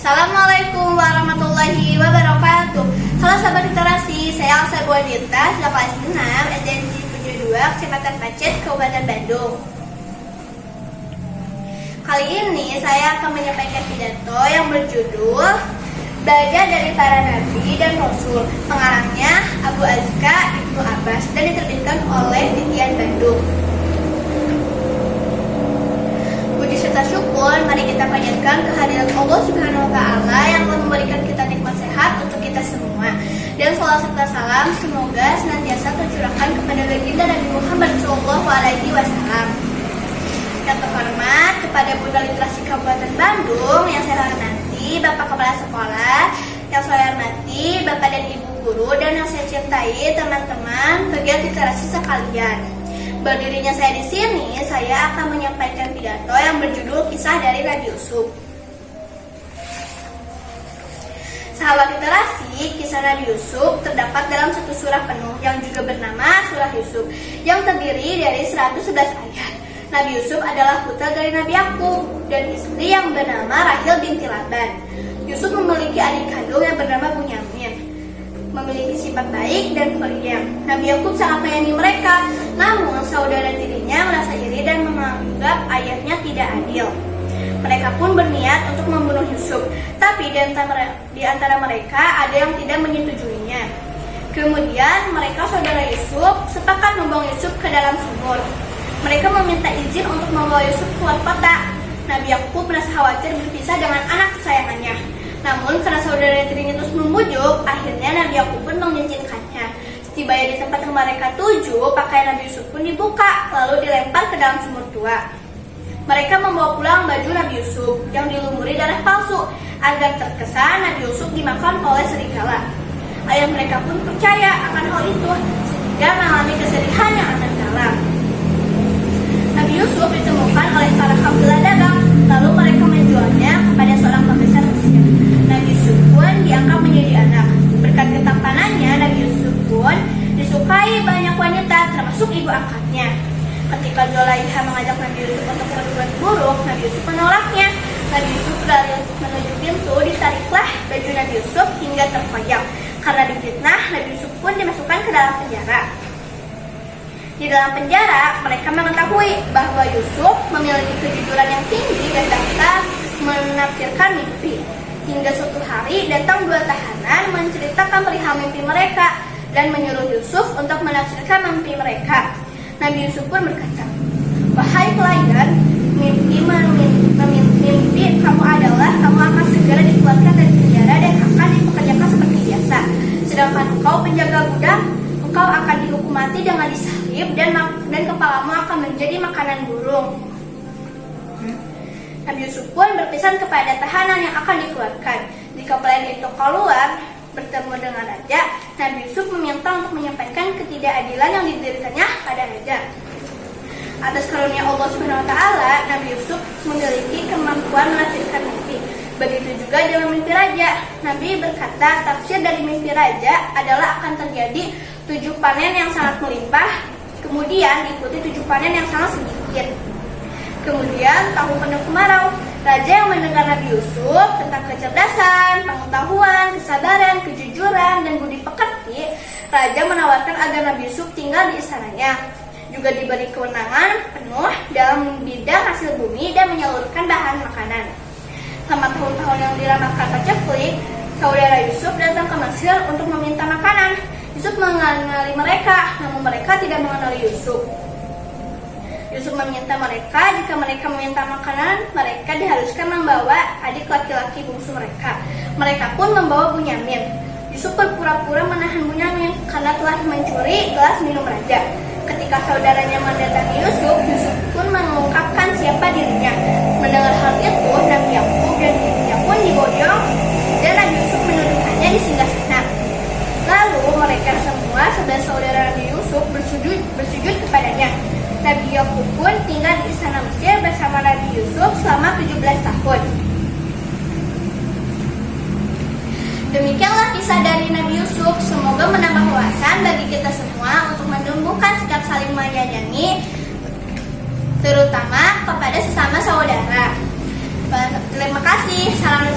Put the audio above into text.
Assalamualaikum warahmatullahi wabarakatuh. Halo sahabat literasi, saya Alsa Buadita, kelas 6 SD 72, Kecamatan Pacet, Kabupaten Bandung. Kali ini saya akan menyampaikan pidato yang berjudul Baga dari Para Nabi dan Rasul. Pengarangnya Abu Azka Ibnu Abbas dan diterbitkan oleh Titian Bandung. Puji serta syukur, mari kita panjatkan kehadiran Allah Subhanahu wa Ta'ala yang telah memberikan kita nikmat sehat untuk kita semua. Dan salawat serta salam semoga senantiasa tercurahkan kepada baginda Nabi Muhammad SAW. Yang terhormat kepada Bunda Literasi Kabupaten Bandung yang saya hormati, Bapak Kepala Sekolah, yang saya hormati Bapak dan Ibu Guru, dan yang saya cintai teman-teman pegiat literasi sekalian. Berdirinya saya di sini, saya akan menyampaikan pidato yang berjudul Kisah dari Nabi Yusuf. Sahabat literasi, kisah Nabi Yusuf terdapat dalam satu surah penuh yang juga bernama Surah Yusuf, yang terdiri dari 111 ayat. Nabi Yusuf adalah putra dari Nabi Yakub dan istri yang bernama Rahil binti Laban. Yusuf memiliki adik kandung yang bernama Bunyamin, memiliki sifat baik dan pendiam. Nabi Yakub sangat menyayangi mereka, namun saudara tirinya merasa iri dan menganggap ayahnya tidak adil. Mereka pun berniat untuk membunuh Yusuf, tapi di antara mereka ada yang tidak menyetujuinya. Kemudian mereka saudara Yusuf sepakat membuang Yusuf ke dalam sumur. Mereka meminta izin untuk membawa Yusuf keluar kota. Nabi Yakub merasa khawatir berpisah dengan anak kesayangannya. Namun karena saudara tirinya terus membujuk, akhirnya Nabi Yakub pun mengizinkannya. Setibanya di tempat yang mereka tuju, pakaian Nabi Yusuf pun dibuka, lalu dilempar ke dalam sumur tua. Mereka membawa pulang baju Nabi Yusuf yang dilumuri darah palsu agar terkesan Nabi Yusuf dimakan oleh serigala. Ayah mereka pun percaya akan hal itu sehingga mengalami kesedihan yang akan dalam. Nabi Yusuf ditemukan oleh para kafilah dagang, lalu mereka menjualnya kepada seorang pembesar Mesir. Nabi Yusuf pun diangkat menjadi anak. Berkat ketampanannya, Nabi Yusuf pun disukai banyak wanita, termasuk ibu angkatnya. Ketika Zulaikha mengajak Nabi Yusuf untuk berbuat buruk, Nabi Yusuf menolaknya. Nabi Yusuf berlari menuju pintu, ditariklah baju Nabi Yusuf hingga terkoyak. Karena difitnah, Nabi Yusuf pun dimasukkan ke dalam penjara. Di dalam penjara, mereka mengetahui bahwa Yusuf memiliki kejujuran yang tinggi dan dapat menafsirkan mimpi. Hingga suatu hari datang dua tahanan menceritakan perihal mimpi mereka dan menyuruh Yusuf untuk menafsirkan mimpi mereka. Nabi Yusuf pun berkata, "Wahai pelayan, mimpi kamu adalah kamu akan segera dikeluarkan dari penjara dan akan dipekerjakan seperti biasa. Sedangkan engkau penjaga budak, engkau akan dihukum mati dengan disalib dan kepalamu akan menjadi makanan burung." Nabi Yusuf pun berpesan kepada tahanan yang akan dikeluarkan. Jika pelayan itu keluar bertemu dengan raja, Nabi Yusuf meminta untuk menyampaikan ketidakadilan yang dideritanya pada raja. Atas karunia Allah Subhanahu wa Ta'ala, Nabi Yusuf memiliki kemampuan menafsirkan mimpi. Begitu juga dalam mimpi raja. Nabi berkata, tafsir dari mimpi raja adalah akan terjadi 7 panen yang sangat melimpah, kemudian diikuti 7 panen yang sangat sedikit. Kemudian tahun penuh kemarau. Raja yang mendengar Nabi Yusuf tentang kecerdasan, pengetahuan, kesabaran, kejujuran, dan budi pekerti, raja menawarkan agar Nabi Yusuf tinggal di istananya. Juga diberi kewenangan penuh dalam bidang hasil bumi dan menyalurkan bahan makanan. Selama tahun-tahun yang diramalkan paceklik, saudara Yusuf datang ke Mesir untuk meminta makanan. Yusuf mengenali mereka, namun mereka tidak mengenali Yusuf. Yusuf meminta mereka, jika mereka meminta makanan, mereka diharuskan membawa adik laki-laki bungsu mereka. Mereka pun membawa Bunyamin. Yusuf berpura-pura menahan Bunyamin karena telah mencuri gelas minum raja. Ketika saudaranya mendatangi Yusuf, Yusuf pun mengungkapkan siapa dirinya. Mendengar hal itu, Nabi Yakub dan ibunya pun diboyong dan Nabi Yusuf menudukkannya di singgasana. Lalu mereka semua 11 saudara Nabi Yusuf bersujud kepadanya. Nabi Yakub pun tinggal di istana Mesir bersama Nabi Yusuf selama 17 tahun. Demikianlah kisah dari Nabi Yusuf. Semoga menambah wawasan bagi kita semua untuk menumbuhkan sikap saling menyayangi, terutama kepada sesama saudara. Terima kasih. Salam